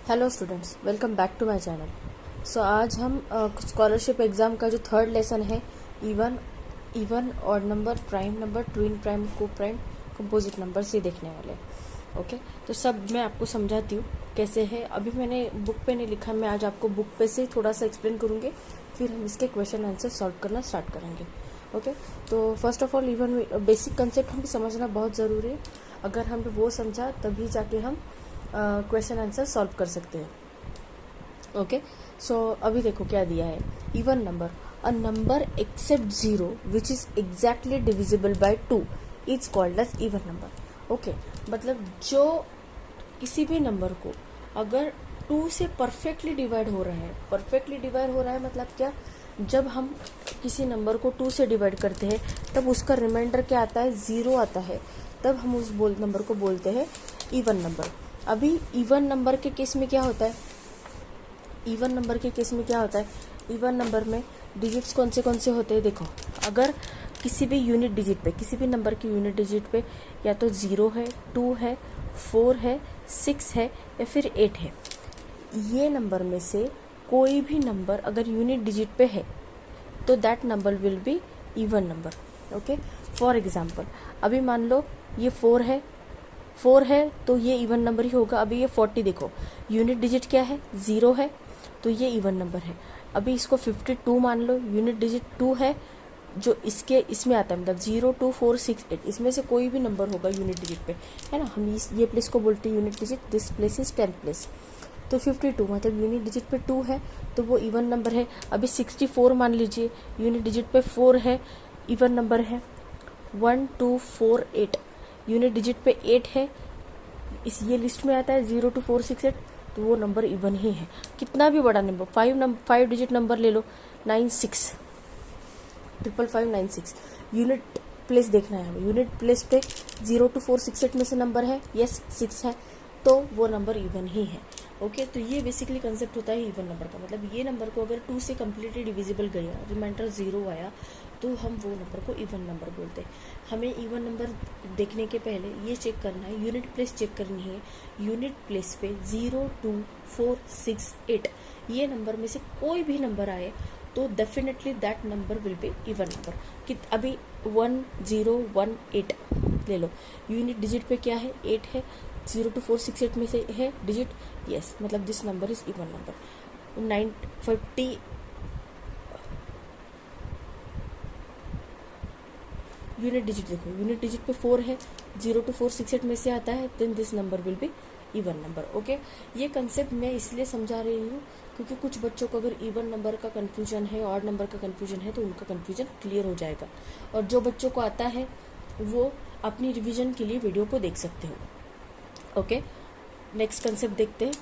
Hello students, welcome back to my channel. So आज हम scholarship exam का जो थर्ड लेसन है even odd number, prime number, twin prime, coprime, composite number से देखने वाले। ओके, तो सब मैं आपको समझाती हूँ कैसे है। अभी मैंने बुक पे नहीं लिखा, मैं आज आपको बुक पे से थोड़ा सा एक्सप्लेन करूँगी, फिर हम इसके क्वेश्चन आंसर सॉल्व करना स्टार्ट करेंगे। ओके, तो first of all even basic concept हमें समझना बहुत ज़रूरी है। अगर हमने वो समझा तभी जाके हम क्वेश्चन आंसर सॉल्व कर सकते हैं। ओके, सो अभी देखो क्या दिया है। Even number, a number except zero which is exactly divisible by 2 is called as even number. Okay, मतलब जो किसी भी नंबर को अगर 2 से परफेक्टली डिवाइड हो रहा है, परफेक्टली डिवाइड हो रहा है मतलब क्या, जब हम किसी नंबर को 2 से डिवाइड करते हैं तब उसका रिमाइंडर क्या आता है, 0 आता है, तब हम उस नंबर को बोलते हैं इवन नंबर। अभी इवन नंबर के केस में क्या होता है, इवन नंबर के केस में क्या होता है, इवन नंबर में डिजिट्स कौन से होते हैं। देखो, अगर किसी भी यूनिट डिजिट पे, किसी भी नंबर की यूनिट डिजिट पे या तो 0 है, 2 है, 4 है, 6 है या फिर 8 है, ये नंबर में से कोई भी नंबर अगर यूनिट डिजिट पे है तो that number will be even number. Okay, for example अभी मान लो ये 4 है तो ये इवन नंबर ही होगा। अभी ये 40 देखो, यूनिट डिजिट क्या है, 0 है, तो ये इवन नंबर है। अभी इसको 52 मान लो, यूनिट डिजिट 2 है, जो इसमें आता है, मतलब 0 2 4 6 8, इसमें से कोई भी नंबर होगा यूनिट डिजिट पे, है ना। हम ये प्लेस को बोलते हैं unit digit, this place is 10th place. तो 52 मतलब यूनिट डिजिट पे 2 है तो वो इवन नंबर है। अभी 64 मान लीजिए, यूनिट डिजिट पे 4 है, इवन नंबर है। 1 2 4 8, यूनिट डिजिट पे 8 है, इस ये लिस्ट में आता है 0 2 4 6 8, तो वो नंबर इवन ही है। कितना भी बड़ा नंबर, 5 डिजिट नंबर ले लो, 96 55596, यूनिट प्लेस देखना है हमें। यूनिट प्लेस पे 0 2 4 6 8 में से नंबर है, यस 6 है, तो वो नंबर इवन ही है। ओके, तो ये बेसिकली कंसेप्ट होता है इवन नंबर का। मतलब ये नंबर को अगर 2 से कम्प्लीटली डिविजिबल गया, रिमाइंडर 0 आया, तो हम वो नंबर को इवन नंबर बोलते हैं। हमें इवन नंबर देखने के पहले ये चेक करना है, यूनिट प्लेस चेक करनी है। यूनिट प्लेस पे 0 2 4 6 8 ये नंबर में से कोई भी नंबर आए तो definitely that number will be even number. कि अभी 1 0 1 8 ले लो, यूनिट डिजिट पे क्या है, 8 है, 0 2 4 6 8 में से है डिजिट, यस, मतलब this number is even number. 950 unit digit देखो, यूनिट डिजिट पे 4 है, 0 2 4 6 8 में से आता है, then this number will be even number. Okay, ये कंसेप्ट मैं इसलिए समझा रही हूँ क्योंकि कुछ बच्चों को अगर इवन नंबर का कंफ्यूजन है, ऑड नंबर का कंफ्यूजन है, तो उनका कंफ्यूजन क्लियर हो जाएगा। और जो बच्चों को आता है वो अपनी रिविजन के लिए वीडियो को देख सकते हो। ओके, नेक्स्ट कंसेप्ट देखते हैं।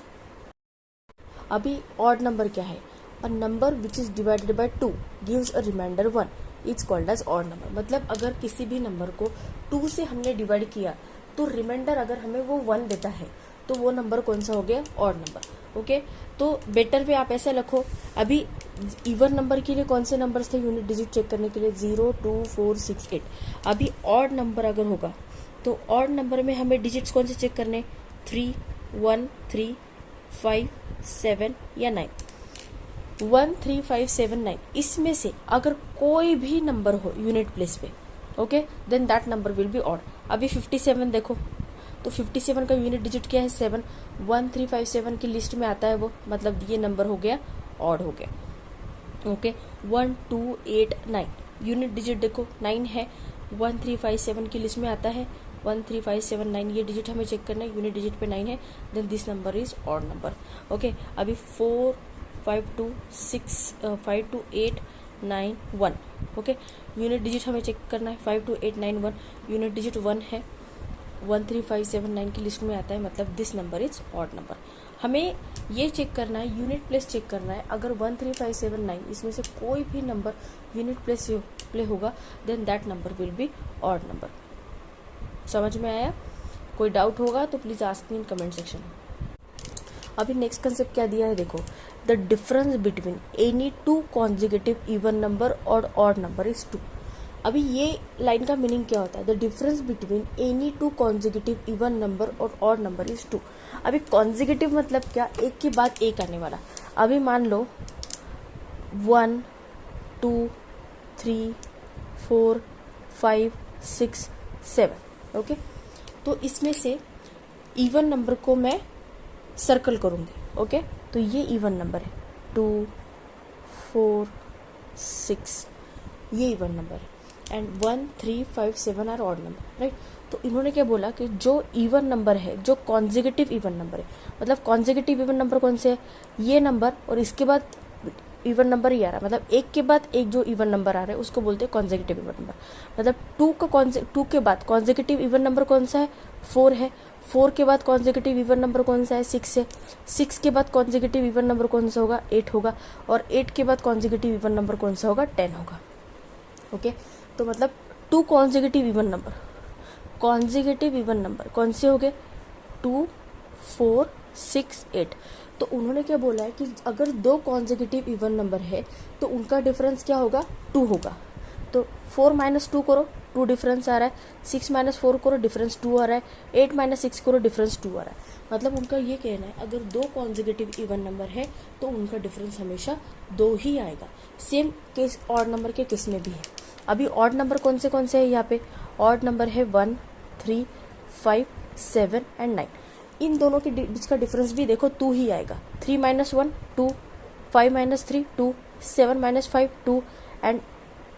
अभी ऑड नंबर क्या है, a number which is divided by 2 gives a reminder 1 is called as odd number. मतलब अगर किसी भी नंबर को 2 से हमने डिवाइड किया तो रिमाइंडर अगर हमें वो 1 देता है तो वो नंबर कौन सा हो गया, ऑड नंबर। ओके, तो बेटर वे आप ऐसे रखो। अभी इवन नंबर के लिए कौन से नंबर्स थे यूनिट डिजिट चेक करने के लिए, 0 2 4 6 8। अभी ऑड नंबर अगर होगा तो ऑड नंबर में हमें डिजिट्स कौन से चेक करने, 3 1 3 5 7 या 9, 1 3 5 7 9, इसमें से अगर कोई भी नंबर हो यूनिट प्लेस पे, okay, then that number will be odd. अभी 57 देखो, तो 57 का यूनिट डिजिट क्या है, 7, 1 3 5 7 की लिस्ट में आता है वो, मतलब ये नंबर हो गया ऑड हो गया। ओके, 1 2 8 9, यूनिट डिजिट देखो 9 है, 1 3 5 7 की लिस्ट में आता है, 1 3 5 7 9, ये डिजिट हमें चेक करना है, यूनिट डिजिट पे 9 है, then this number is odd number. Okay, अभी 4 5 2 6 5 2 8 9 1, ओके, यूनिट डिजिट हमें चेक करना है, 5 2 8 9 1, यूनिट डिजिट 1 है, 1 3 5 7 9 की लिस्ट में आता है, मतलब this number is odd number. हमें ये चेक करना है, यूनिट प्लेस चेक करना है। अगर 1 3 5 7 9 इसमें से कोई भी नंबर यूनिट प्लेस प्ले होगा, then that number will be odd number. समझ में आया? कोई डाउट होगा तो please ask me in comment section. अभी नेक्स्ट कंसेप्ट क्या दिया है देखो, the difference between any 2 consecutive even number और ऑड नंबर इज 2। अभी ये लाइन का मीनिंग क्या होता है, the difference between any two consecutive even number और ऑड नंबर इज 2। अभी कॉन्जिक्यूटिव मतलब क्या, एक के बाद एक आने वाला। अभी मान लो 1 2 3 4 5 6 7, ओके। तो इसमें से इवन नंबर को मैं सर्कल करूंगी, ओके। तो ये इवन नंबर है 2 4 6, ये इवन नंबर है, and 1 3 5 7 are odd number, right. तो इन्होंने क्या बोला कि जो इवन नंबर है, जो कॉन्जिक्यूटिव इवन नंबर है, मतलब कॉन्जिक्यूटिव इवन नंबर कौन से है, ये नंबर और इसके बाद इवन नंबर ही आ रहा है, मतलब एक के बाद एक जो इवन नंबर आ रहा है उसको बोलते हैं कॉन्जिक्यूटिव इवन नंबर। मतलब 2 के बाद कॉन्जिक्यूटिव इवन नंबर कौन सा है, 4 है। 4 के बाद कॉन्जिक्यूटिव इवन नंबर कौन सा है, 6 है। 6 के बाद कॉन्जिक्यूटिव इवन नंबर कौन सा होगा, 8 होगा। और 8 के बाद कॉन्जिक्यूटिव इवन नंबर कौन सा होगा, 10 होगा, ओके। तो मतलब 2 consecutive even number, consecutive even number कौन से हो गए, 2 4 6 8। तो उन्होंने क्या बोला है कि अगर 2 कॉन्जिक्यूटिव इवन नंबर है तो उनका डिफरेंस क्या होगा, 2 होगा। तो 4 माइनस 2 करो, 2 डिफरेंस आ रहा है। 6 माइनस 4 करो, डिफरेंस 2 आ रहा है। 8 माइनस 6 करो, डिफरेंस 2 आ रहा है। मतलब उनका ये कहना है अगर 2 कॉन्जिक्यूटिव इवन नंबर है तो उनका डिफरेंस हमेशा 2 ही आएगा। सेम केस ऑड नंबर के केस में भी है। अभी ऑड नंबर कौन से है यहाँ पे, ऑड नंबर है 1 3 5 7 एंड 9। इन दोनों के बीच का डिफरेंस भी देखो 2 ही आएगा। 3 माइनस 1 2, 5 माइनस 3 2, 7 माइनस 5 2, एंड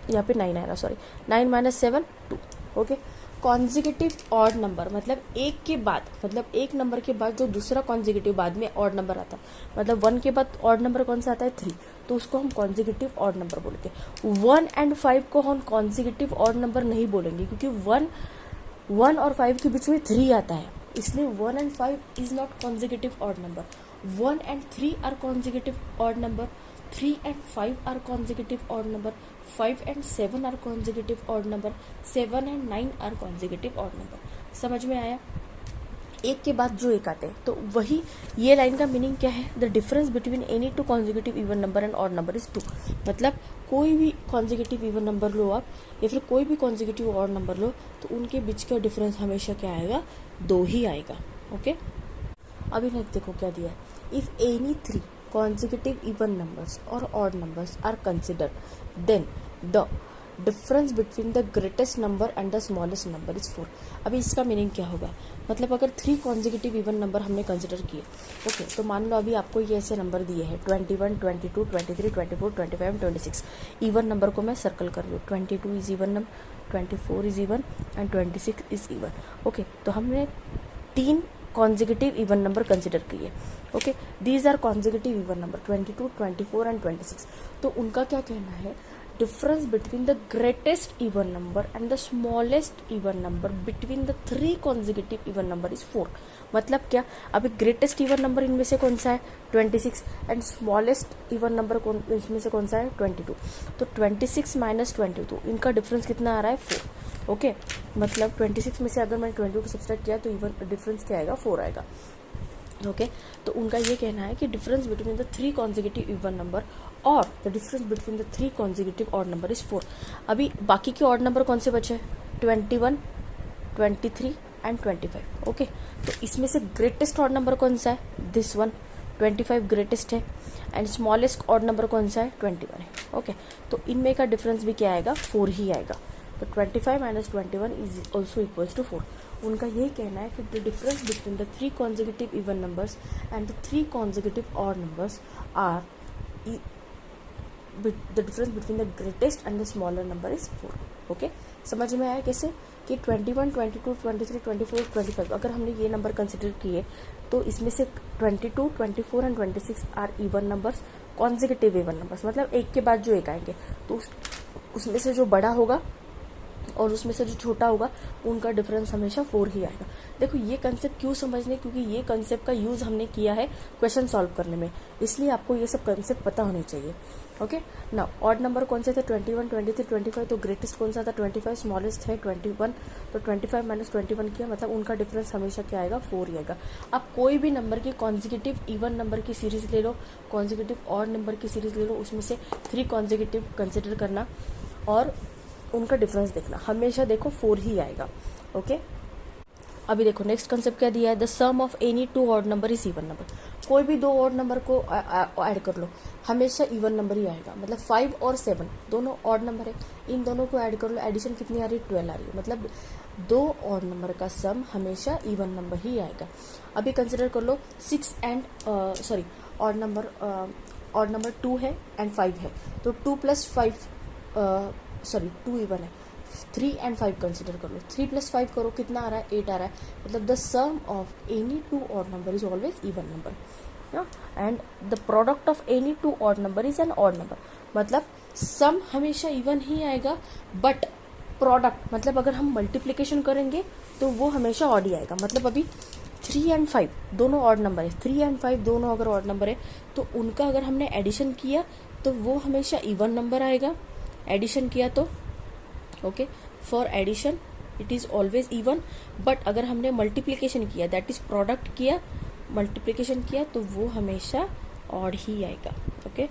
यहाँ पे 9 आएगा, sorry 9 minus 7 2, okay. Consecutive odd number मतलब एक के बाद, मतलब एक नंबर के बाद जो दूसरा कॉन्जिक्यूटिव बाद में ऑड नंबर आता है, मतलब 1 के बाद ऑड नंबर कौन सा आता है, 3, तो उसको हम कॉन्जिक्यूटिव ऑड नंबर बोलते हैं। 1 एंड 5 को हम कॉन्जिक्यूटिव ऑड नंबर नहीं बोलेंगे क्योंकि 1 और 5 के बीच में 3 आता है, इसलिए 1 and 5 is not consecutive odd number. 1 and 3 are consecutive odd number, 3 and 5 are consecutive odd number, 5 and 7 are consecutive odd number, 7 and 9 are consecutive odd number। समझ में आया, एक के बाद जो एक आते हैं। तो वही ये लाइन का मीनिंग क्या है, the difference between any two consecutive even number and odd number is 2। मतलब कोई भी कॉन्जिक्यूटिव इवन नंबर लो आप, या फिर कोई भी कॉन्जिक्यूटिव ऑड नंबर लो, तो उनके बीच का डिफरेंस हमेशा क्या आएगा, 2 ही आएगा, ओके। अभी नेक्स्ट देखो क्या दिया है, if any 3 consecutive even numbers or odd numbers are considered, then the difference between the greatest number and the smallest number is 4। अभी इसका मीनिंग क्या होगा, मतलब अगर 3 consecutive even नंबर हमने कंसिडर किए, ओके। तो मान लो अभी आपको ये ऐसे नंबर दिए हैं 21 22 23 24 25 26। इवन नंबर को मैं सर्कल कर रही हूँ, 22 is even number, 24 is even and 26 is even, okay. तो हमने 3 कॉन्जिक्यूटिव इवन नंबर कंसिडर किए, okay. These are consecutive even number 22 24 and 26। तो उनका क्या कहना है, difference between the greatest even number and the smallest even number between the 3 consecutive even number is 4। मतलब क्या, अभी ग्रेटेस्ट इवन नंबर इनमें से कौन सा है, 26, एंड स्मॉलेस्ट इवन नंबर इसमें से कौन सा है, 22। तो 26 माइनस 22, इनका डिफरेंस कितना आ रहा है, 4, ओके। मतलब 26 में से अगर मैंने 22 को सब्सट्रैक्ट किया तो इवन डिफरेंस क्या आएगा, 4 आएगा, ओके। तो उनका ये कहना है कि difference between the 3 consecutive even number और the difference between the 3 consecutive odd number is 4। अभी बाकी के ऑड नंबर कौन से बचे, 21 23 एंड 25, ओके। तो इसमें से ग्रेटेस्ट ऑड नंबर कौन सा है, दिस वन, 25 ग्रेटेस्ट है, एंड स्मॉलेस्ट ऑड नंबर कौन सा है, 21 है, ओके। तो इनमें का डिफरेंस भी क्या आएगा, 4 ही आएगा। तो 25 minus 21 is also equals to 4। उनका यही कहना है कि the difference between the 3 consecutive even numbers and the 3 consecutive odd numbers are, the difference between the greatest and the smaller number is 4, okay. समझ में आया कैसे कि 21 22 23 24 25 अगर हमने ये नंबर कंसिडर किए तो इसमें से 22 24 and 26 are even numbers, consecutive even numbers, मतलब एक के बाद जो एक आएंगे, तो उसमें से जो बड़ा होगा और उसमें से जो छोटा होगा उनका डिफरेंस हमेशा 4 ही आएगा। देखो ये कंसेप्ट क्यों समझने, क्योंकि ये कंसेप्ट का यूज हमने किया है क्वेश्चन सॉल्व करने में, इसलिए आपको ये सब कंसेप्ट पता होने चाहिए, ओके। नाउ ऑड नंबर कौन से थे, 21 23 25, तो ग्रेटेस्ट कौन सा था, 25, स्मॉलेस्ट है 21, तो 25 माइनस 21 किया, मतलब उनका डिफरेंस हमेशा क्या आएगा, 4 ही आएगा। आप कोई भी नंबर की कॉन्जिक्यूटिव इवन नंबर की सीरीज ले लो, कॉन्जिक्यूटिव ऑड नंबर की सीरीज ले लो, उसमें से 3 कॉन्जिक्यूटिव कंसिडर करना और उनका डिफरेंस देखना, हमेशा देखो 4 ही आएगा। ओके, अभी देखो नेक्स्ट कंसेप्ट क्या दिया है, the sum of any 2 odd number is even number. कोई भी 2 ऑड नंबर को ऐड कर लो, हमेशा इवन नंबर ही आएगा। मतलब 5 और 7 दोनों ऑड नंबर है, इन दोनों को ऐड कर लो, एडिशन कितनी आ रही है, 12 आ रही है। मतलब 2 ऑड नंबर का सम हमेशा इवन नंबर ही आएगा। अभी कंसिडर कर लो 6 एंड ऑड नंबर 2 है एंड 5 है, तो 2 + 5 2 इवन है, 3 एंड 5 कंसिडर कर लो, 3 + 5 करो, कितना आ रहा है, 8 आ रहा है। मतलब the sum of any 2 odd number is always even number, and the product of any 2 odd number is an odd number. मतलब सम हमेशा इवन ही आएगा, बट प्रोडक्ट मतलब अगर हम मल्टीप्लिकेशन करेंगे तो वो हमेशा ऑड ही आएगा। मतलब अभी 3 एंड 5 दोनों ऑड नंबर है, 3 एंड 5 दोनों अगर ऑड नंबर है तो उनका अगर हमने एडिशन किया तो वो हमेशा इवन नंबर आएगा। एडिशन किया तो okay, for addition it is always even. But अगर हमने मल्टीप्लिकेशन किया, दैट इज प्रोडक्ट किया, मल्टीप्लिकेशन किया, तो वो हमेशा ऑड ही आएगा। ओके,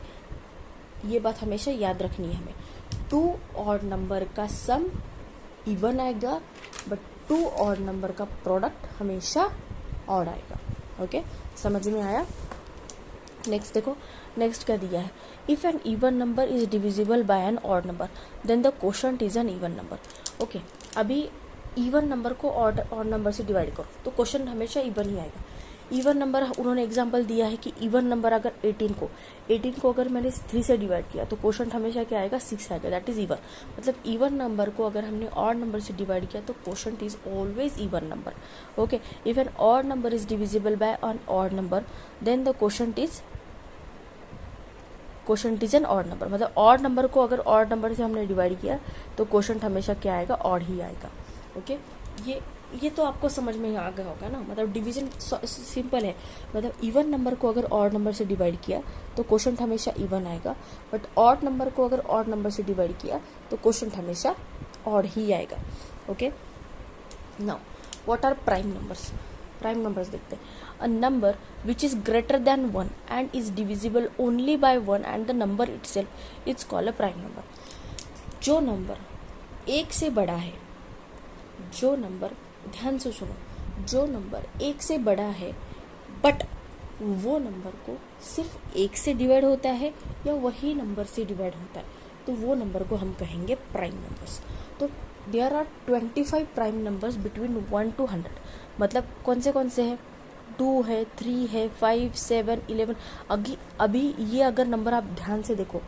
ये बात हमेशा याद रखनी है हमें। 2 ऑड नंबर का सम इवन आएगा, बट 2 ऑड नंबर का प्रोडक्ट हमेशा ऑड आएगा। ओके, समझ में आया। नेक्स्ट देखो, नेक्स्ट क्या दिया है, if an even number is divisible by an odd number then the quotient is an even number. Okay, अभी इवन नंबर को ऑड नंबर से डिवाइड करो तो क्वोशंट हमेशा इवन ही आएगा। इवन नंबर उन्होंने एग्जांपल दिया है कि इवन नंबर अगर 18 को अगर मैंने 3 से डिवाइड किया तो क्वोशंट हमेशा क्या आएगा, 6 आएगा, दैट इज इवन। मतलब इवन नंबर को अगर हमने ऑड नंबर से डिवाइड किया तो quotient is always even number. Okay, if an odd number is divisible by an odd number then the quotient is an odd number. मतलब odd number को अगर ऑड नंबर से हमने डिवाइड किया तो क्वोशंट हमेशा क्या आएगा, ऑड ही आएगा। ओके, ये तो आपको समझ में आ गया होगा ना। मतलब डिवीजन सिंपल है, मतलब इवन नंबर को अगर ऑड नंबर से डिवाइड किया तो क्वोशंट हमेशा इवन आएगा, बट ऑड नंबर को अगर ऑड नंबर से डिवाइड किया तो क्वोशंट हमेशा ऑड ही आएगा। Okay, now what are prime numbers. Prime numbers देखते हैं। A number which is greater than 1 and is divisible only by 1 and the number itself is called a prime number. जो number 1 से बड़ा है, जो नंबर, ध्यान से सुनो, जो नंबर 1 से बड़ा है बट वो नंबर को सिर्फ 1 से डिवाइड होता है या वही नंबर से डिवाइड होता है, तो वो नंबर को हम कहेंगे प्राइम नंबर्स। तो there are 25 prime numbers between 1 to 100। मतलब कौन से हैं, 2 है, 3 है, 5, 7, 11। अभी ये अगर नंबर आप ध्यान से देखो,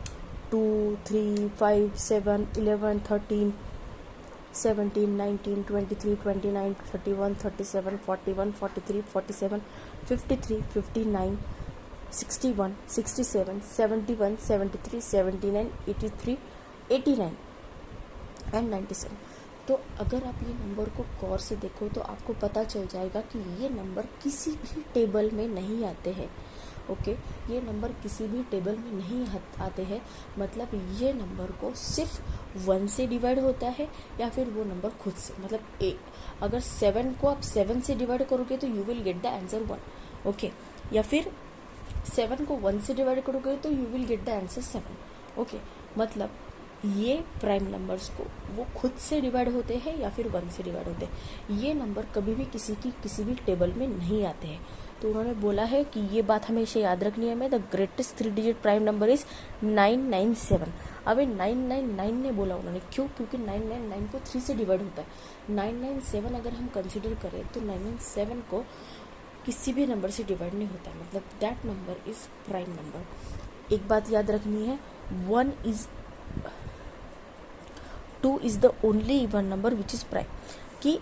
2, 3, 5, 7, 11, 13, 17, 19, 23, 29, 31, 37, 41, 43, 47, 53, 59, 61, 67, 71, 73, 79, 83, 89 एंड 97। तो अगर आप ये नंबर को गौर से देखो तो आपको पता चल जाएगा कि ये नंबर किसी भी टेबल में नहीं आते हैं। ओके, ये नंबर किसी भी टेबल में नहीं आते हैं। मतलब ये नंबर को सिर्फ 1 से डिवाइड होता है या फिर वो नंबर खुद से। मतलब अगर 7 को आप 7 से डिवाइड करोगे तो you will get the answer 1। Okay, या फिर 7 को 1 से डिवाइड करोगे तो you will get the answer 7। Okay, मतलब ये प्राइम नंबर्स को वो खुद से डिवाइड होते हैं या फिर 1 से डिवाइड होते हैं। ये नंबर कभी भी किसी भी टेबल में नहीं आते हैं। तो उन्होंने बोला है कि ये बात हमेशा याद रखनी है। The greatest 3 digit prime number is 997। अभी 999 ने बोला उन्होंने, क्यों? क्योंकि 999 को 3 से डिवाइड होता है। 997 अगर हम कंसिडर करें तो 997 को किसी भी नंबर से डिवाइड नहीं होता है। मतलब that number is prime number. एक बात याद रखनी है, 2 is the only even number which is prime. कि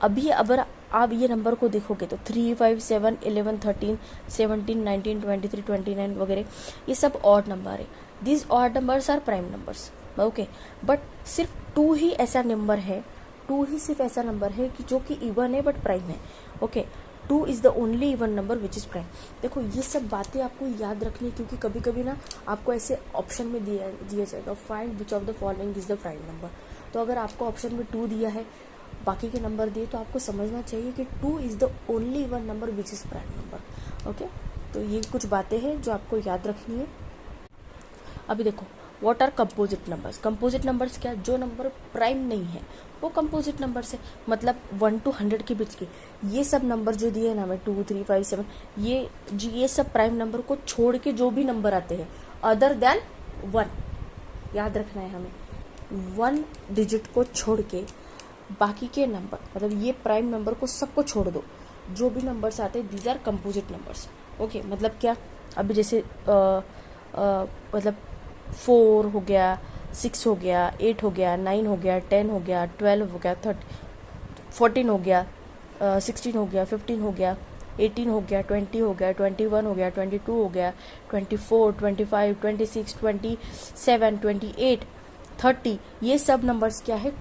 अभी अगर आप ये नंबर को देखोगे तो 3, 5, 7, 11, 13, 17, 19, 23, 29 वगैरह ये सब ऑड नंबर है। These odd numbers are prime numbers. Okay, but सिर्फ 2 ही ऐसा नंबर है, 2 ही सिर्फ ऐसा नंबर है कि जो कि इवन है बट प्राइम है। Okay, 2 is the only even number which is prime. देखो ये सब बातें आपको याद रखनी है, क्योंकि कभी कभी ना आपको ऐसे ऑप्शन में दिया जाएगा, find which of the following is the prime number. तो अगर आपको ऑप्शन में 2 दिया है, बाकी के नंबर दिए, तो आपको समझना चाहिए कि 2 is the only even number which is prime number. Okay, तो ये कुछ बातें हैं जो आपको याद रखनी है। अभी देखो what are composite numbers? Composite numbers क्या? जो नंबर प्राइम नहीं है वो कंपोजिट नंबर्स है। मतलब 1 to 100 के बीच के ये सब नंबर जो दिए ना हमें 2, 3, 5, 7 ये सब प्राइम नंबर को छोड़ के जो भी नंबर आते हैं अदर देन 1, याद रखना है हमें। 1 डिजिट को छोड़ के बाकी के नंबर, मतलब ये प्राइम नंबर को सबको छोड़ दो, जो भी नंबर्स आते हैं these are composite numbers. Okay, मतलब क्या? अभी जैसे मतलब 4 हो गया, 6 हो गया, 8 हो गया, 9 हो गया, 10 हो गया, 12 हो गया, 14 हो गया, 16 हो गया, 15 हो गया, 18 हो गया, 20 हो गया, 21 हो गया, 22 हो गया, 24, 25, 26, 27, 28, 30, ये सब नंबर्स क्या है?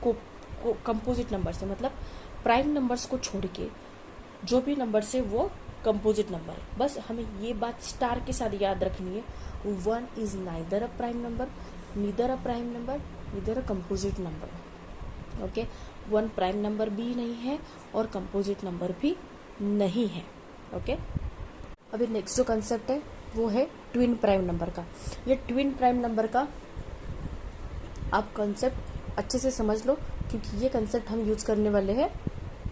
कंपोजिट नंबर्स है। मतलब प्राइम नंबर्स को छोड़ के जो भी नंबर्स है वो कंपोजिट नंबर है। बस हमें ये बात स्टार के साथ याद रखनी है, 1 is neither a prime number, neither a prime number, neither a composite number. Okay, 1 prime number भी नहीं है और कंपोजिट नंबर भी नहीं है। ओके, अभी नेक्स्ट जो कंसेप्ट है वो है ट्विन प्राइम नंबर का। ये ट्विन प्राइम नंबर का आप कंसेप्ट अच्छे से समझ लो, क्योंकि ये कंसेप्ट हम यूज करने वाले हैं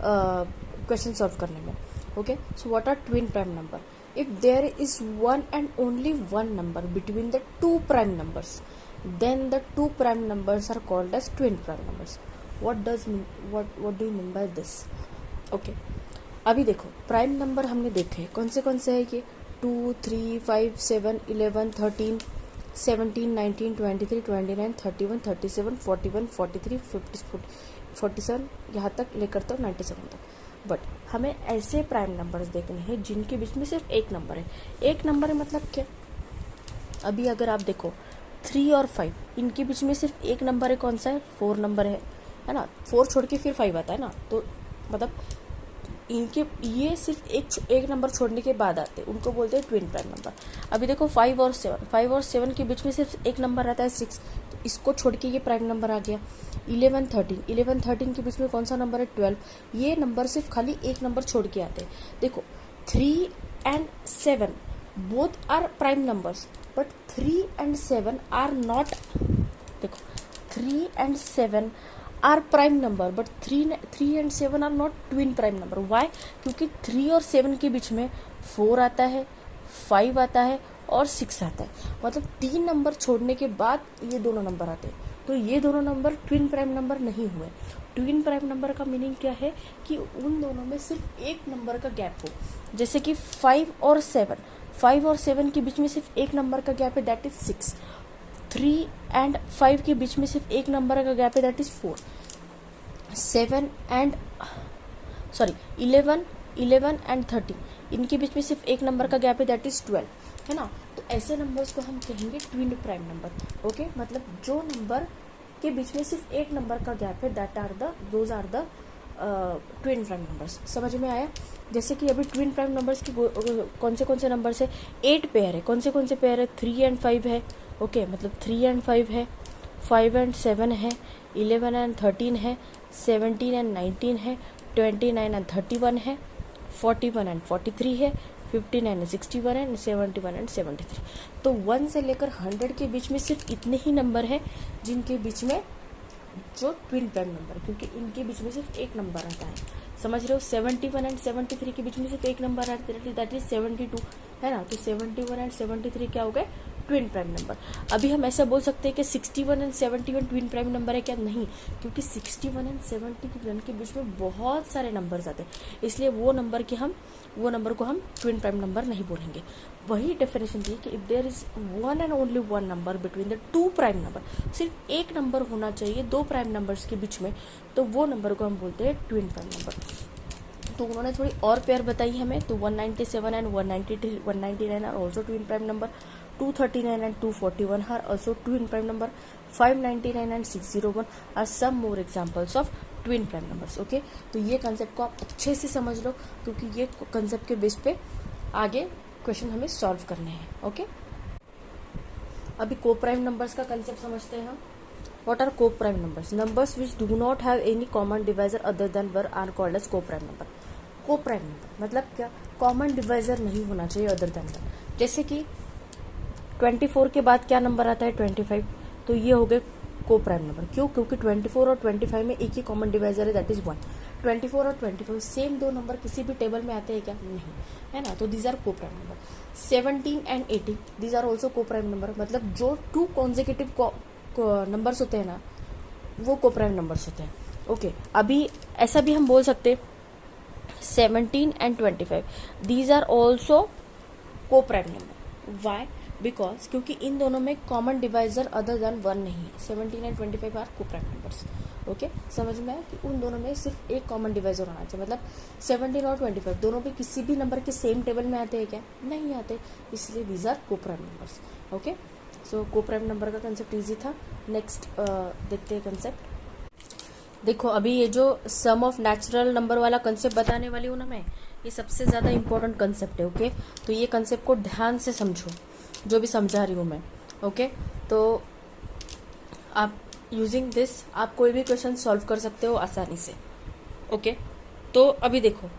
क्वेश्चन सॉल्व करने में। Okay, so what are twin prime number? If there is one and only one number between the 2 prime numbers, then the 2 prime numbers are called as twin prime numbers. What do you mean by this? Okay, अभी देखो prime number हमने देखे कौन से है ये 2, 3, 5, 7, 11, 13, 17, 19, 23, 29, 31, 37, 41, 43, 50, 47 यहाँ तक लेकर तो 97 तक। बट हमें ऐसे प्राइम नंबर्स देखने हैं जिनके बीच में सिर्फ एक नंबर है। एक नंबर है मतलब क्या? अभी अगर आप देखो 3 और 5 इनके बीच में सिर्फ एक नंबर है, कौन सा है? 4 नंबर है ना। 4 छोड़ के फिर 5 आता है ना, तो मतलब इनके ये सिर्फ एक नंबर छोड़ने के बाद आते हैं, उनको बोलते हैं ट्विन प्राइम नंबर। अभी देखो 5 और 7 के बीच में सिर्फ एक नंबर आता है 6, तो इसको छोड़ के ये प्राइम नंबर आ गया। 11, 13 के बीच में कौन सा नंबर है? 12। ये नंबर सिर्फ खाली एक नंबर छोड़ के आते हैं। देखो 3 and 7 both are prime numbers, but 3 and 7 are not। देखो 3 and 7 are prime number, but 3 and 7 are not twin prime number. Why? क्योंकि 3 और 7 के बीच में 4 आता है, 5 आता है और 6 आता है। मतलब 3 नंबर छोड़ने के बाद ये दोनों नंबर आते हैं, तो ये दोनों नंबर ट्विन प्राइम नंबर नहीं हुए। ट्विन प्राइम नंबर का मीनिंग क्या है? कि उन दोनों में सिर्फ एक नंबर का गैप हो। जैसे कि 5 और 7 के बीच में सिर्फ एक नंबर का गैप है, दैट इज 6। 3 and 5 के बीच में सिर्फ एक नंबर का गैप है, दैट इज 4। 11 and 13 इनके बीच में सिर्फ एक नंबर का गैप है, दैट इज 12, है ना। तो ऐसे नंबर्स को हम कहेंगे ट्विन प्राइम नंबर। ओके, मतलब जो नंबर के बीच में सिर्फ एक नंबर का गैप है, those are the twin prime numbers. समझ में आया? जैसे कि अभी ट्विन प्राइम नंबर्स की कौन से नंबर्स है? 8 पेयर है। कौन से पेयर है? 3 and 5 है। ओके, मतलब 3 and 5 है, 5 and 7 है, 11 and 13 है, 17 and 19 है, 29 and 31 है, 41 and 43 है, 59 and 61 है, 71 and 73। तो 1 से लेकर 100 के बीच में सिर्फ इतने ही नंबर है जिनके बीच में जो ट्विन प्राइम नंबर, क्योंकि इनके बीच में सिर्फ एक नंबर आता है। समझ रहे हो? 71 and 73 के बीच में सिर्फ एक नंबर आता है, दैट इज 72, है ना। तो 71 and 73 क्या हो गए? Twin prime number. अभी हम ऐसा बोल सकते हैं कि 61 and 71 ट्विन प्राइम नंबर है क्या? नहीं, क्योंकि 61 and 71 के बीच में बहुत सारे नंबर्स आते हैं, इसलिए वो नंबर को हम ट्विन प्राइम नंबर नहीं बोलेंगे। वही डेफिनेशन दी कि if there is one and only one number between the 2 prime number, सिर्फ एक नंबर होना चाहिए 2 प्राइम नंबर्स के बीच में, तो वो नंबर को हम बोलते हैं ट्विन प्राइम नंबर। तो उन्होंने थोड़ी और पेयर बताई हमें, तो 197 and 199 are also twin prime number, 239 and 241 are also twin prime number, 599 and 601 are some more examples of twin prime numbers. Okay, तो ये कंसेप्ट को आप अच्छे से समझ लो, क्योंकि ये कंसेप्ट के बेस पे आगे क्वेश्चन हमें सॉल्व करने हैं। ओके, अभी को प्राइम नंबर्स का कंसेप्ट समझते हैं हम। What are co-prime numbers? Numbers which do not have any common divisor other than 1 are called as co-prime number. Co-prime number मतलब क्या? कॉमन डिवाइजर नहीं होना चाहिए अदर देन 1। जैसे कि 24 के बाद क्या नंबर आता है? 25। तो ये हो गए को प्राइम नंबर। क्यों? क्योंकि 24 और 25 में एक ही कॉमन डिवाइजर है, दैट इज 1। 24 और 25 सेम दो नंबर किसी भी टेबल में आते हैं क्या? नहीं, है ना। तो these are coprime number. 17 and 18 these are also coprime number. मतलब जो 2 कॉन्जिक्यूटिव नंबर्स होते हैं ना, वो को प्राइम नंबर्स होते हैं। ओके, अभी ऐसा भी हम बोल सकते 17 and 25 these are also coprime number. Y? Because क्योंकि इन दोनों में कॉमन डिवाइजर अदर देन 1 नहीं है। 17 एंड 25 आर को प्राइम नंबर्स। ओके, समझ में आया कि उन दोनों में सिर्फ एक कॉमन डिवाइजर होना चाहिए। मतलब 17 और 25 दोनों भी किसी भी नंबर के सेम टेबल में आते हैं क्या? नहीं आते, इसलिए दीज आर को प्राइम नंबर्स। ओके, सो को प्राइम नंबर का कंसेप्ट ईजी था। नेक्स्ट देखते हैं कंसेप्ट। देखो, अभी ये जो सम ऑफ नेचुरल नंबर वाला कंसेप्ट बताने वाली हूँ ना मैं, ये सबसे ज़्यादा इंपॉर्टेंट कंसेप्ट है। ओके, तो ये कंसेप्ट को ध्यान से समझो, जो भी समझा रही हूँ मैं। ओके, तो आप यूजिंग दिस आप कोई भी क्वेश्चन सॉल्व कर सकते हो आसानी से। ओके, तो अभी देखो,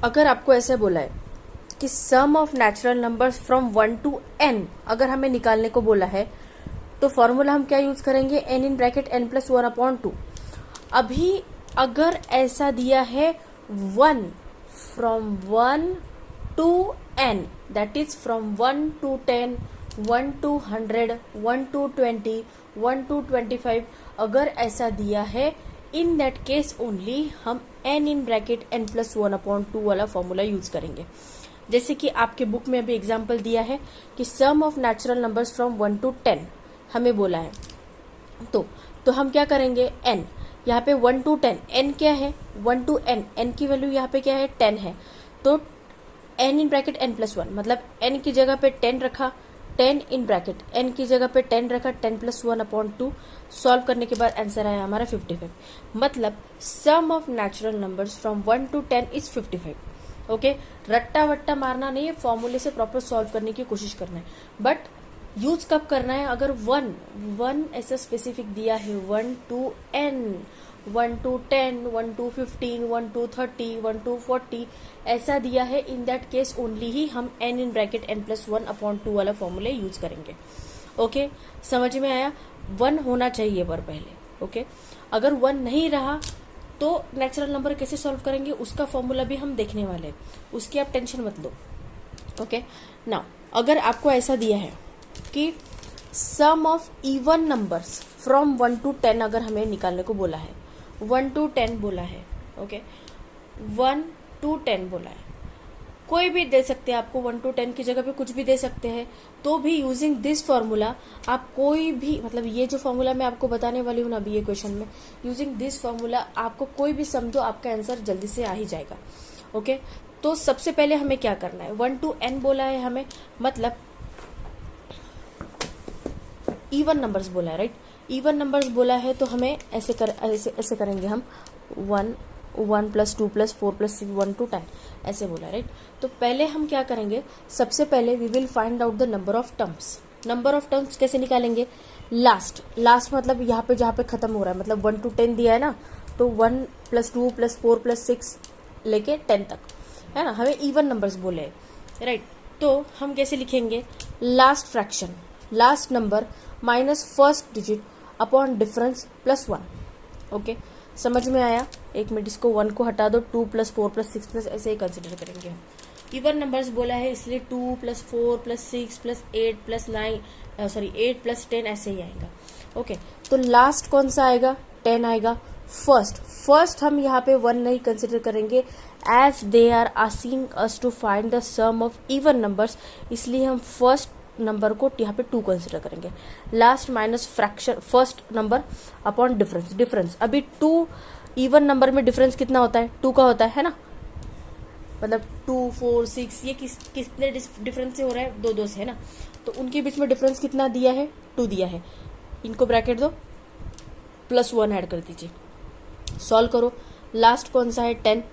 अगर आपको ऐसे बोला है कि sum of natural numbers from 1 to n अगर हमें निकालने को बोला है, तो फॉर्मूला हम क्या यूज करेंगे? n in bracket n plus 1/2। अभी अगर ऐसा दिया है 1 from 1 to n, that is from 1 to 10, 1 to 100, 1 to 20, 1 to 25, अगर ऐसा दिया है, इन दैट केस ओनली हम n in bracket n plus 1/2 वाला फॉर्मूला यूज करेंगे। जैसे कि आपके बुक में अभी एग्जाम्पल दिया है कि sum of natural numbers from 1 to 10 हमें बोला है, तो हम क्या करेंगे? n, यहाँ पे 1 to 10, n क्या है? 1 to n, n की वैल्यू यहाँ पे क्या है? 10 है। तो n in bracket n plus 1, मतलब n की जगह पे 10 रखा, 10 इन ब्रैकेट n की जगह पे 10 रखा, 10 प्लस 1/2। सॉल्व करने के बाद आंसर आया हमारा 55। मतलब sum of natural numbers from 1 to 10 is 55। Okay, रट्टा वट्टा मारना नहीं है, फॉर्मूले से प्रॉपर सॉल्व करने की कोशिश करना है। बट यूज कब करना है? अगर 1 ऐसा स्पेसिफिक दिया है, 1 to n, 1 to 10, 1 to 15, 1 to 30, 1 to 40 ऐसा दिया है, इन दैट केस ओनली ही हम n in bracket n plus 1/2 वाला फॉर्मूले यूज करेंगे। ओके, समझ में आया? 1 होना चाहिए पर पहले। ओके, अगर 1 नहीं रहा तो नेचुरल नंबर कैसे सॉल्व करेंगे उसका फॉर्मूला भी हम देखने वाले हैं, उसकी आप टेंशन मत लो। ओके, नाउ अगर आपको ऐसा दिया है कि sum of even numbers from 1 to 10 अगर हमें निकालने को बोला है, 1 to 10 बोला है। ओके, 1 to 10 बोला है, कोई भी दे सकते हैं आपको, 1 to 10 की जगह पे कुछ भी दे सकते हैं। तो भी यूजिंग दिस फॉर्मूला आप कोई भी, मतलब ये जो फॉर्मूला मैं आपको बताने वाली हूँ ना अभी ये क्वेश्चन में, यूजिंग दिस फॉर्मूला आपको कोई भी समझो आपका आंसर जल्दी से आ ही जाएगा। ओके, तो सबसे पहले हमें क्या करना है? 1 to n बोला है हमें, मतलब इवन नंबर्स बोला है, राइट? इवन नंबर्स बोला है तो हमें ऐसे करेंगे हम 1 प्लस 2 प्लस 4 प्लस 6 1 to 10 ऐसे बोला, राइट? तो पहले हम क्या करेंगे? सबसे पहले we will find out the number of terms. Number of terms कैसे निकालेंगे? लास्ट मतलब यहाँ पे जहाँ पे खत्म हो रहा है, मतलब 1 to 10 दिया है ना, तो 1 प्लस 2 प्लस 4 प्लस 6 लेके 10 तक, है ना? हमें इवन नंबर्स बोले, राइट? तो हम कैसे लिखेंगे? Last fraction, last number minus first digit upon difference plus 1। Okay, समझ में आया? एक मिनट, इसको 1 को हटा दो, 2 प्लस 4 प्लस 6 प्लस ऐसे ही कंसिडर करेंगे हम। इवन नंबर्स बोला है इसलिए 2 plus 4 plus 6 plus 8 plus 8 plus 10 ऐसे ही आएगा। ओके, तो लास्ट कौन सा आएगा? 10 आएगा। फर्स्ट हम यहाँ पे 1 नहीं कंसिडर करेंगे, as they are asking us to find the sum of even numbers, इसलिए हम फर्स्ट नंबर को यहाँ पे 2 कंसिडर करेंगे। Last minus fraction first number upon difference. अभी 2 इवन नंबर में डिफरेंस कितना होता है? 2 का होता है ना? मतलब 2 4 6 ये कितने डिफरेंस से हो रहा है? 2 से, है ना? तो उनके बीच में डिफरेंस कितना दिया है? 2 दिया है। इनको ब्रैकेट दो, प्लस 1 ऐड कर दीजिए, सॉल्व करो। लास्ट कौन सा है? 10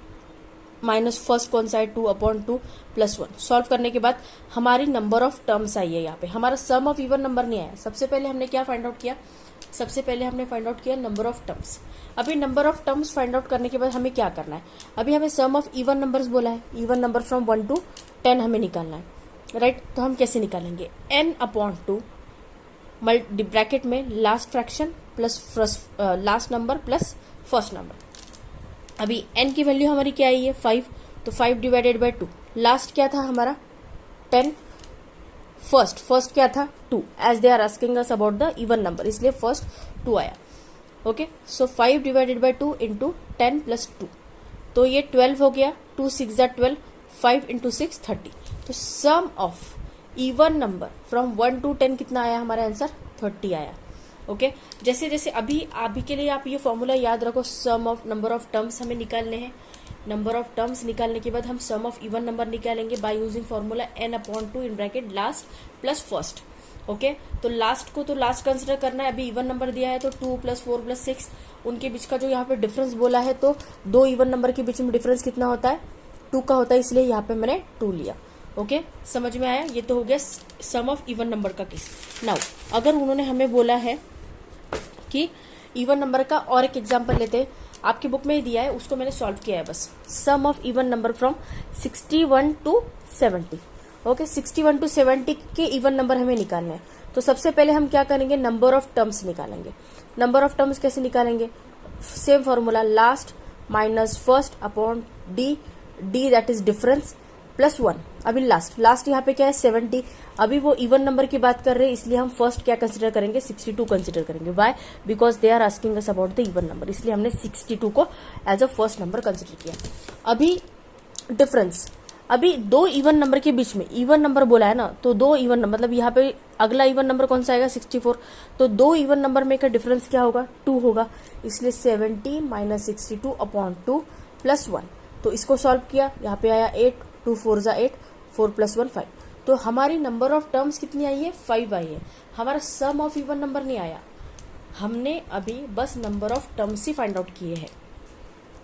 माइनस फर्स्ट कौन सा है? 2/2 प्लस 1। सॉल्व करने के बाद हमारी नंबर ऑफ टर्म्स आई है यहाँ पे, हमारा सम ऑफ इवन नंबर नहीं आया। सबसे पहले हमने क्या फाइंड आउट किया? सबसे पहले हमने फाइंड आउट किया नंबर ऑफ टर्म्स। अभी number of terms find out करने के बाद हमें क्या करना है? अभी हमें सम ऑफ इवन नंबर्स बोला है, इवन नंबर फ्रॉम 1 to 10 हमें निकालना है, राइट? तो हम कैसे निकालेंगे? n/2 ब्रैकेट में last fraction plus last number plus first number. अभी n की वैल्यू हमारी क्या आई है 5, तो 5 डिवाइडेड बाय 2। लास्ट क्या था हमारा 10, फर्स्ट क्या था 2, as they are asking us about the even number, इसलिए फर्स्ट 2 आया। Okay, so 5 divided by 2 into 10 plus 2, तो ये 12 हो गया। 2 6 12, 5 इंटू 6 30। तो sum of even number from 1 to 10 कितना आया हमारा आंसर 30 आया। ओके, जैसे जैसे अभी के लिए आप ये फॉर्मूला याद रखो, सम ऑफ नंबर ऑफ टर्म्स हमें निकालने हैं। नंबर ऑफ टर्म्स निकालने के बाद हम सम ऑफ इवन नंबर निकालेंगे by using formula n/2 in bracket last plus first. Okay, तो लास्ट को तो लास्ट कंसिडर करना है। अभी इवन नंबर दिया है तो 2 + 4 + 6, उनके बीच का जो यहाँ पे डिफरेंस बोला है, तो दो इवन नंबर के बीच में डिफरेंस कितना होता है 2 का होता है, इसलिए यहाँ पे मैंने 2 लिया। ओके, समझ में आया? ये तो हो गया सम ऑफ इवन नंबर का केस। नाउ अगर उन्होंने हमें बोला है कि इवन नंबर का और एक एग्जांपल लेते हैं, आपकी बुक में ही दिया है, उसको मैंने सॉल्व किया है बस। Sum of even number from 61 to 70। Okay, 61 to 70 के इवन नंबर हमें निकालने हैं। तो सबसे पहले हम क्या करेंगे, नंबर ऑफ टर्म्स निकालेंगे। नंबर ऑफ टर्म्स कैसे निकालेंगे, same formula, last minus first upon D that is difference plus 1। अभी लास्ट यहाँ पे क्या है 70। अभी वो इवन नंबर की बात कर रहे हैं, इसलिए हम फर्स्ट क्या कंसिडर करेंगे 62 कंसिडर करेंगे। Why? Because they are asking us about the even number, इसलिए हमने 62 को as a first number consider किया। अभी डिफरेंस, अभी दो इवन नंबर के बीच में, इवन नंबर बोला है ना, तो दो इवन नंबर मतलब यहाँ पे अगला इवन नंबर कौन सा आएगा 64, तो दो इवन नंबर में का डिफरेंस क्या होगा 2 होगा, इसलिए 70 - 62 अपॉन 2 + 1। तो इसको सॉल्व किया, यहाँ पे आया 8, 2 4 = 8, 4 + 1 5। तो हमारी नंबर ऑफ टर्म्स कितनी आई है 5 आई है। हमारा सम ऑफ इवन नंबर नहीं आया, हमने अभी बस नंबर ऑफ टर्म्स ही फाइंड आउट किए हैं।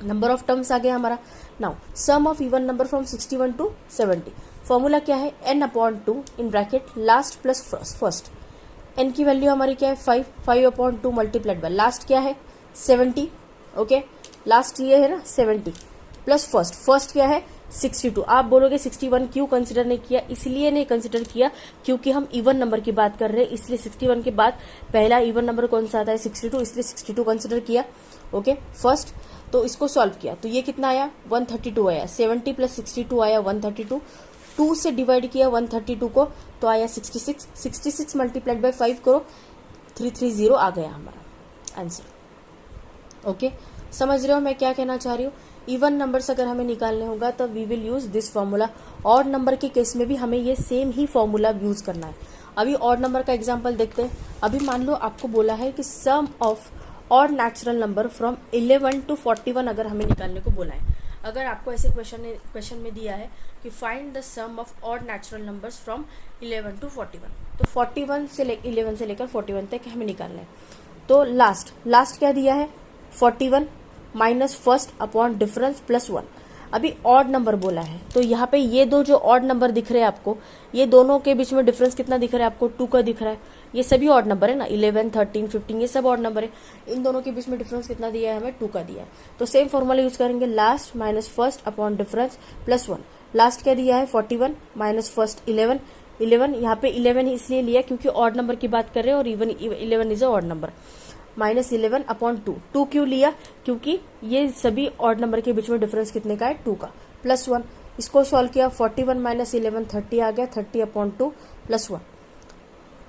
नंबर ऑफ टर्म्स आ गया हमारा। Now sum of even number from 61 to 70। Formula क्या है n/2 in bracket last plus first. n की वैल्यू हमारी क्या है 5/2 मल्टीप्लाइड बाय लास्ट क्या है 70। ओके, लास्ट ये है ना 70 प्लस फर्स्ट क्या है 62। आप बोलोगे 61 क्यों कंसिडर नहीं किया, इसलिए नहीं कंसिडर किया क्योंकि हम इवन नंबर की बात कर रहे हैं, इसलिए 61 के बाद पहला इवन नंबर कौन सा आता है 62, इसलिए 62 कंसिडर किया। ओके, फर्स्ट, तो इसको सॉल्व किया तो ये कितना आया 132 आया। 70 + 62 आया 132। 2 से डिवाइड किया 132 को तो आया 66। 66 मल्टीप्लाइड बाय 5 करो 330 आ गया हमारा आंसर। ओके, समझ रहे हो मैं क्या कहना चाह रही हूँ? इवन नंबर्स अगर हमें निकालने होगा तो we will use this formula. Odd number के केस में भी हमें ये सेम ही फॉर्मूला यूज करना है। अभी ऑड नंबर का एग्जांपल देखते हैं। अभी मान लो आपको बोला है कि sum of odd natural number from 11 to 41 अगर हमें निकालने को बोला है। अगर आपको ऐसे क्वेश्चन में दिया है कि find the sum of odd natural numbers from 11 to 41, तो 11 से लेकर 41 तक हमें निकालना है। तो लास्ट क्या दिया है 41 minus first upon difference plus 1। अभी ऑड नंबर बोला है, तो यहाँ पे ये दो जो ऑड नंबर दिख रहे हैं आपको, ये दोनों के बीच में डिफरेंस कितना दिख रहा है आपको 2 का दिख रहा है। ये सभी ऑड नंबर है ना, 11 13 15 ये सब ऑड नंबर है। इन दोनों के बीच में डिफरेंस कितना दिया है हमें 2 का दिया है। तो सेम फॉर्मूला यूज करेंगे, last minus first upon difference plus 1। Last क्या दिया है 41 माइनस फर्स्ट 11 यहाँ पे 11 इसलिए लिया क्योंकि ऑड नंबर की बात कर रहे हैं और even 11 is a odd number. Minus 11 upon 2 क्यों लिया क्योंकि ये सभी ऑड नंबर के बीच में डिफरेंस कितने का है 2 का, प्लस 1। इसको सॉल्व किया 41 माइनस 11 30 आ गया, 30 अपॉन 2 प्लस 1।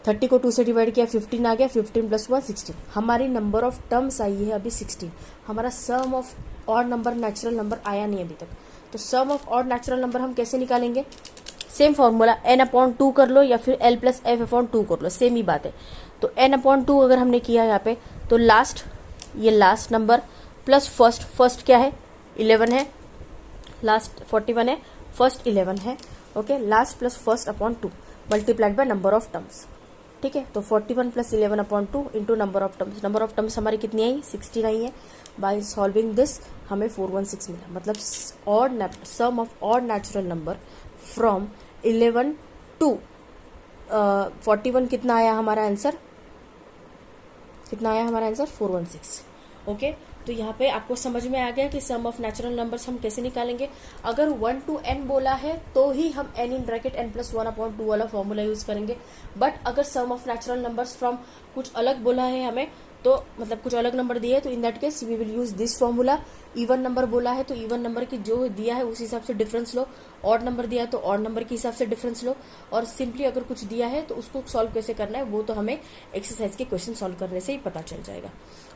30 को 2 से डिवाइड किया 15 आ गया, 15 प्लस 1 16। हमारी नंबर ऑफ टर्म्स आई है अभी 16। हमारा sum of odd number natural number आया नहीं अभी तक। तो sum of odd natural number हम कैसे निकालेंगे, सेम फॉर्मूला n/2 कर लो या फिर l + f/2 कर लो, सेम ही बात है। तो n/2 अगर हमने किया यहाँ पे तो ये लास्ट नंबर प्लस फर्स्ट क्या है 11 है, लास्ट 41 है, फर्स्ट 11 है। Okay, last plus first upon 2 multiplied by number of terms. ठीक है, तो 41 + 11/2 into number of terms. Number of terms हमारी कितनी आई 16 आई है। बाय सॉल्विंग दिस हमें 416 मिला। मतलब sum of odd natural number from 11 to 41 कितना आया हमारा आंसर 416। ओके, तो यहाँ पे आपको समझ में आ गया कि सम ऑफ नेचुरल नंबर्स हम कैसे निकालेंगे। अगर 1 to n बोला है तो ही हम n इन ब्रैकेट n+1/2 वाला फॉर्मूला यूज करेंगे। बट अगर सम ऑफ नेचुरल नंबर्स फ्रॉम कुछ अलग बोला है हमें, तो मतलब कुछ अलग नंबर दिए है, तो in that case we will use this formula. Even number बोला है तो इवन नंबर की जो दिया है उस हिसाब से डिफरेंस लो, ऑड नंबर दिया है तो ऑड नंबर के हिसाब से डिफरेंस लो, और सिंपली अगर कुछ दिया है तो उसको सॉल्व कैसे करना है वो तो हमें एक्सरसाइज के क्वेश्चन सॉल्व करने से ही पता चल जाएगा।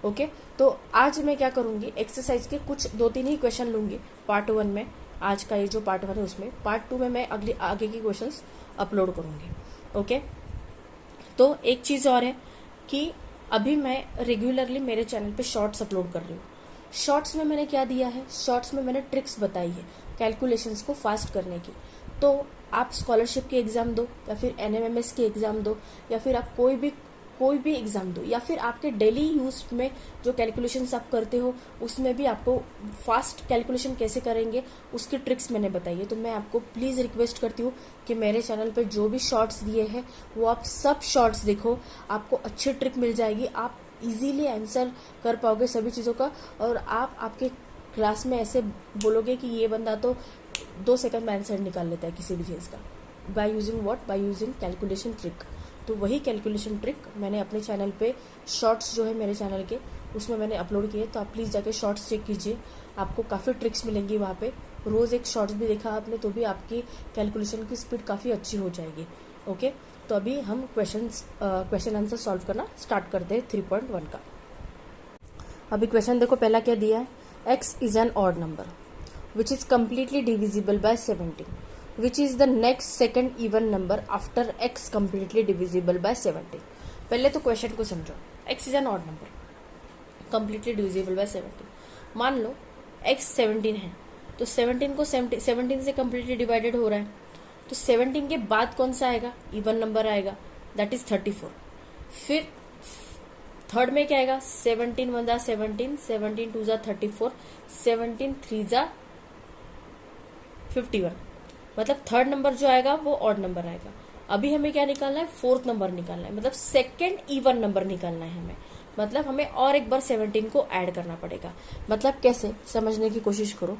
ओके, तो आज मैं क्या करूंगी, एक्सरसाइज के कुछ 2-3 ही क्वेश्चन लूंगी पार्ट 1 में। आज का ये जो पार्ट 1 है उसमें, पार्ट 2 में मैं आगे के क्वेश्चन अपलोड करूंगी। ओके, तो एक चीज और है कि अभी मैं रेगुलरली मेरे चैनल पे शॉर्ट्स अपलोड कर रही हूँ। शॉर्ट्स में मैंने क्या दिया है, शॉर्ट्स में मैंने ट्रिक्स बताई है कैलकुलेशंस को फास्ट करने की। तो आप स्कॉलरशिप की एग्जाम दो, या फिर NMMS की एग्जाम दो, या फिर आप कोई भी एग्जाम दो, या फिर आपके डेली यूज में जो कैलकुलेशंस आप करते हो उसमें भी आपको फास्ट कैलकुलेशन कैसे करेंगे उसकी ट्रिक्स मैंने बताई है। तो मैं आपको प्लीज रिक्वेस्ट करती हूँ कि मेरे चैनल पे जो भी शॉर्ट्स दिए हैं वो आप सब शॉर्ट्स देखो, आपको अच्छी ट्रिक मिल जाएगी, आप इजीली आंसर कर पाओगे सभी चीज़ों का। और आप आपके क्लास में ऐसे बोलोगे कि ये बंदा तो 2 सेकंड में आंसर निकाल लेता है किसी भी चीज़ का, by using what, by using calculation trick. तो वही कैलकुलेशन ट्रिक मैंने अपने चैनल पे शॉर्ट्स जो है मेरे चैनल के उसमें मैंने अपलोड किए, तो आप प्लीज़ जाके शॉर्ट्स चेक कीजिए, आपको काफ़ी ट्रिक्स मिलेंगी वहाँ पे। रोज़ एक शॉर्ट्स भी देखा आपने तो भी आपकी कैलकुलेशन की स्पीड काफ़ी अच्छी हो जाएगी। ओके, तो अभी हम क्वेश्चन आंसर सॉल्व करना स्टार्ट करते हैं 3.1 का। अभी क्वेश्चन देखो, पहला क्या दिया है, x is an odd number which is completely divisible by 17, which is the next second even number after x completely divisible by 17। पहले तो क्वेश्चन को समझो, x is an odd number completely divisible by 17। मान लो x 17 है, तो 17 को 17 से completely divided हो रहा है, तो 17 के बाद कौन सा आएगा, इवन नंबर आएगा, दैट इज 34। फिर थर्ड में क्या आएगा, 17 1 जा 17, 17 2 जा 34, 17 3 जा 51। मतलब थर्ड नंबर जो आएगा वो ऑड नंबर आएगा। अभी हमें क्या निकालना है, फोर्थ नंबर निकालना है, मतलब सेकंड इवन नंबर निकालना है हमें। मतलब हमें और एक बार 17 को ऐड करना पड़ेगा। मतलब कैसे, समझने की कोशिश करो।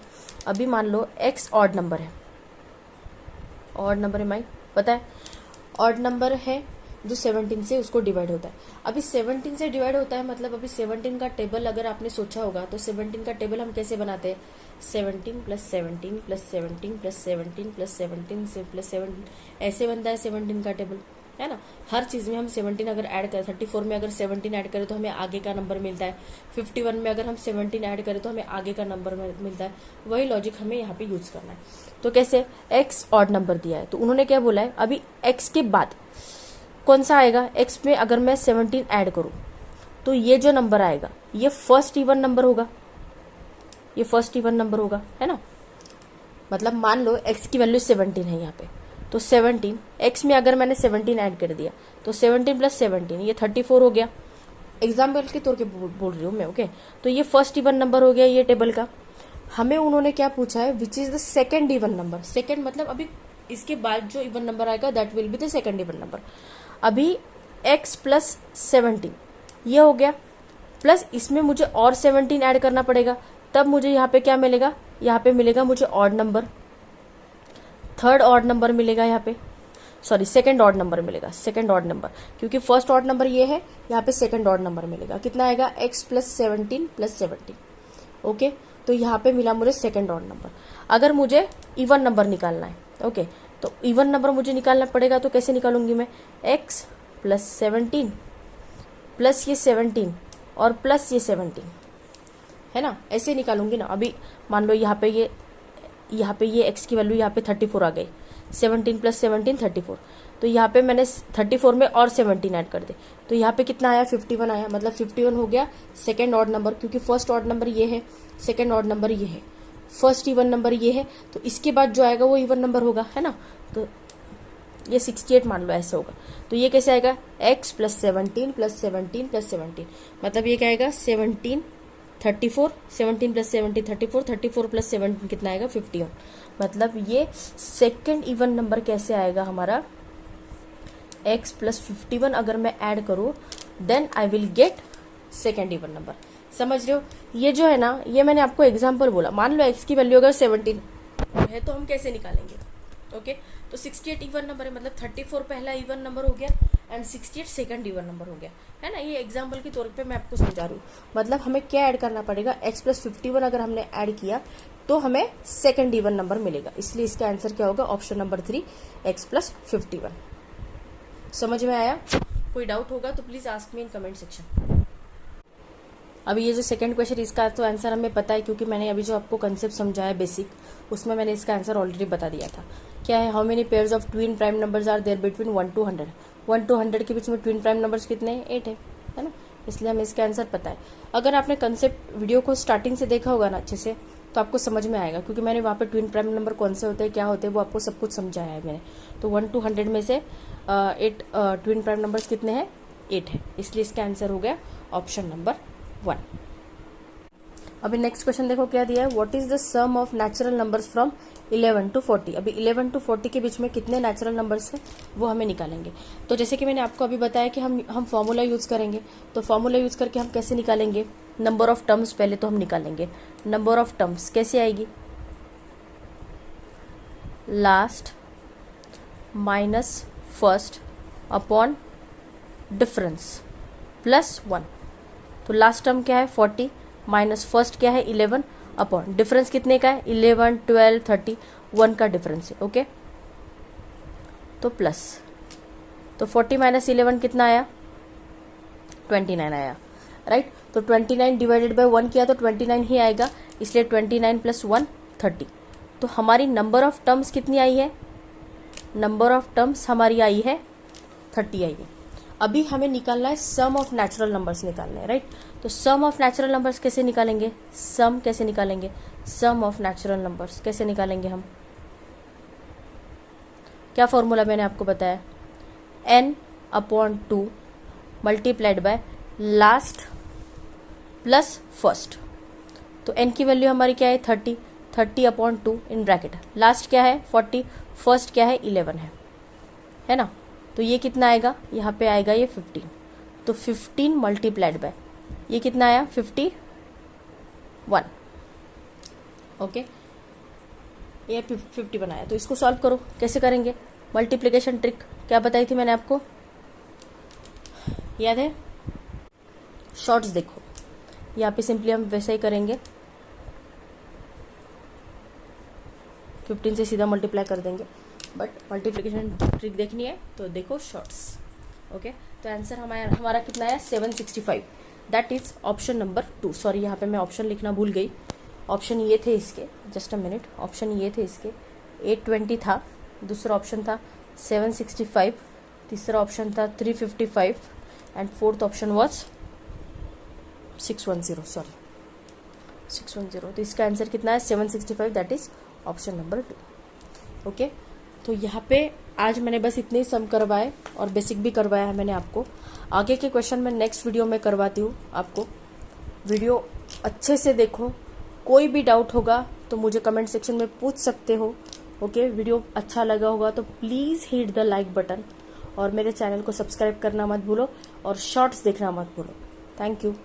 अभी मान लो x ऑड नंबर है, ऑड नंबर है, माई पता है ऑड नंबर है जो 17 से उसको डिवाइड होता है। अभी 17 से डिवाइड होता है, मतलब अभी 17 का टेबल अगर आपने सोचा होगा तो 17 का टेबल हम कैसे बनाते हैं, 17 + 17 + 17 + 17 + 17 से +17 ऐसे बनता है 17 का टेबल, है ना। हर चीज में हम 17 अगर ऐड करें, 34 में अगर 17 ऐड करें तो हमें आगे का नंबर मिलता है, 51 में अगर हम 17 ऐड करें तो हमें आगे का नंबर मिलता है। वही लॉजिक हमें यहाँ पे यूज करना है। तो कैसे, x ऑड नंबर दिया है तो उन्होंने क्या बोला है, अभी x के बाद कौन सा आएगा, x में अगर मैं 17 ऐड करूं तो ये जो नंबर आएगा ये फर्स्ट इवन नंबर होगा, ये फर्स्ट इवन नंबर होगा, है ना। मतलब मान लो x की वैल्यू 17 है यहाँ पे, तो 17 x में अगर मैंने 17 ऐड कर दिया तो 17 + 17 ये 34 हो गया। एग्जाम्पल के तौर पे बोल रही हूँ मैं। ओके, तो ये फर्स्ट इवन नंबर हो गया ये टेबल का। हमें उन्होंने क्या पूछा है, which is the second even number. Second मतलब अभी इसके बाद जो इवन नंबर आएगा that will be the second even number. अभी x + 17 ये हो गया, प्लस इसमें मुझे और 17 ऐड करना पड़ेगा, तब मुझे यहाँ पे क्या मिलेगा, यहाँ पे मिलेगा मुझे odd number, third odd number मिलेगा यहाँ पे, सॉरी सेकंड ऑड नंबर मिलेगा, सेकंड ऑड नंबर, क्योंकि फर्स्ट ऑड नंबर ये है, यहाँ पे सेकंड ऑड नंबर मिलेगा। कितना आएगा, x + 17 + 17। ओके, तो यहाँ पे मिला मुझे सेकंड ऑड नंबर। अगर मुझे इवन नंबर निकालना है, ओके, तो इवन नंबर मुझे निकालना पड़ेगा, तो कैसे निकालूंगी मैं, x + 17 प्लस ये 17 और प्लस ये 17, है ना, ऐसे निकालूंगी ना। अभी मान लो यहाँ पे ये x की वैल्यू यहाँ पे 34 आ गई, 17 + 17 34, तो यहाँ पे मैंने 34 में और 17 ऐड कर दे, तो यहाँ पे कितना आया, 51 आया। मतलब 51 हो गया सेकेंड ऑड नंबर, क्योंकि फर्स्ट ऑड नंबर ये है, सेकेंड ऑड नंबर ये है, फर्स्ट इवन नंबर ये है, तो इसके बाद जो आएगा वो इवन नंबर होगा, है ना। तो ये 68 मान लो ऐसे होगा। तो ये कैसे आएगा, x + 17 + 17 + 17, मतलब ये क्या आएगा 17 34, 17 + 17 34, 34 + 17 कितना आएगा 51। मतलब ये सेकेंड इवन नंबर कैसे आएगा हमारा, x + 51 अगर मैं ऐड करूं then I will get second even number. समझ रहे हो? ये जो है ना, ये मैंने आपको एग्जाम्पल बोला। मान लो x की वैल्यू अगर 17 है तो हम कैसे निकालेंगे? ओके, तो 68 इवन नंबर है, मतलब 34 पहला इवन नंबर हो गया एंड 68 सेकंड इवन नंबर हो गया, है ना। ये एग्जाम्पल के तौर पे मैं आपको समझा रही हूँ। मतलब हमें क्या ऐड करना पड़ेगा, x प्लस 51 अगर हमने ऐड किया तो हमें सेकंड इवन नंबर मिलेगा, इसलिए इसका आंसर क्या होगा? Option number 3, x plus 51। समझ में आया? कोई डाउट होगा तो please ask me in comment section. अभी ये जो सेकंड क्वेश्चन, इसका तो आंसर हमें पता है, क्योंकि मैंने अभी जो आपको कंसेप्ट समझाया बेसिक, उसमें मैंने इसका आंसर ऑलरेडी बता दिया था। क्या है? How many pairs of twin prime numbers are there between 1 to 100? 1 to 100 के बीच में ट्विन प्राइम नंबर्स कितने हैं? 8 है ना। इसलिए हमें इसका आंसर पता है। अगर आपने कंसेप्ट वीडियो को स्टार्टिंग से देखा होगा ना अच्छे से, तो आपको समझ में आएगा, क्योंकि मैंने वहाँ पे ट्विन प्राइम नंबर कौन से होते हैं, क्या होते हैं, वो आपको सब कुछ समझाया है मैंने। तो 1 to 100 में से 8 ट्विन प्राइम नंबर्स कितने हैं? 8 है, इसलिए इसका आंसर हो गया ऑप्शन नंबर 1। अभी नेक्स्ट क्वेश्चन देखो क्या दिया है। What is the sum of natural numbers from 11 to 40? अभी 11 to 40 के बीच में कितने नेचुरल नंबर्स हैं वो हमें निकालेंगे। तो जैसे कि मैंने आपको अभी बताया कि हम फॉर्मूला यूज करेंगे। तो फॉर्मूला यूज करके हम कैसे निकालेंगे? नंबर ऑफ टर्म्स पहले तो हम निकालेंगे। नंबर ऑफ टर्म्स कैसे आएगी? Last minus first upon difference plus 1। तो लास्ट टर्म क्या है? 40 माइनस फर्स्ट क्या है? 11 अपॉन डिफरेंस कितने का है? 11, 12, 30, 1 का डिफरेंस है। ओके, तो प्लस, तो 40 माइनस 11 कितना आया? 29 आया, राइट। तो 29 डिवाइडेड बाय 1 किया तो 29 ही आएगा, इसलिए 29 प्लस 1 30। तो हमारी नंबर ऑफ टर्म्स कितनी आई है? नंबर ऑफ टर्म्स हमारी आई है 30 आई है। अभी हमें निकालना है सम ऑफ नेचुरल नंबर्स निकालने हैं, राइट। तो सम ऑफ नेचुरल नंबर्स कैसे निकालेंगे? सम कैसे निकालेंगे? सम ऑफ नेचुरल नंबर्स कैसे निकालेंगे हम? क्या फॉर्मूला मैंने आपको बताया? n/2 multiplied by last plus first. तो n की वैल्यू हमारी क्या है? 30, 30/2 इन ब्रैकेट। लास्ट क्या है? 40, फर्स्ट क्या है? 11 है ना। तो ये कितना आएगा? यहाँ पे आएगा ये 15। तो 15 मल्टीप्लाइड बाय ये कितना आया? 51। ओके, ये 50 बनाया। तो इसको सॉल्व करो। कैसे करेंगे? मल्टीप्लिकेशन ट्रिक क्या बताई थी मैंने आपको, याद है? शॉर्ट्स देखो, यहाँ पे सिंपली हम वैसे ही करेंगे, 15 से सीधा मल्टीप्लाई कर देंगे। बट मल्टीप्लिकेशन ट्रिक देखनी है तो देखो शॉर्ट्स। ओके, तो आंसर हमारा कितना आया? 765। That is option number 2। Sorry, यहाँ पे मैं ऑप्शन लिखना भूल गई। ऑप्शन ये थे इसके, जस्ट अ मिनट, ऑप्शन ये थे इसके, 820 था, दूसरा ऑप्शन था 765, तीसरा ऑप्शन था 355 and fourth option was 610। Sorry 610। तो इसका आंसर कितना है? 765। That is option number 2। Okay, तो यहाँ पे आज मैंने बस इतने ही सम करवाए और बेसिक भी करवाया है मैंने आपको। आगे के क्वेश्चन मैं नेक्स्ट वीडियो में करवाती हूँ आपको। वीडियो अच्छे से देखो, कोई भी डाउट होगा तो मुझे कमेंट सेक्शन में पूछ सकते हो। ओके, वीडियो अच्छा लगा होगा तो please hit the like button और मेरे चैनल को सब्सक्राइब करना मत भूलो और शॉर्ट्स देखना मत भूलो। Thank you.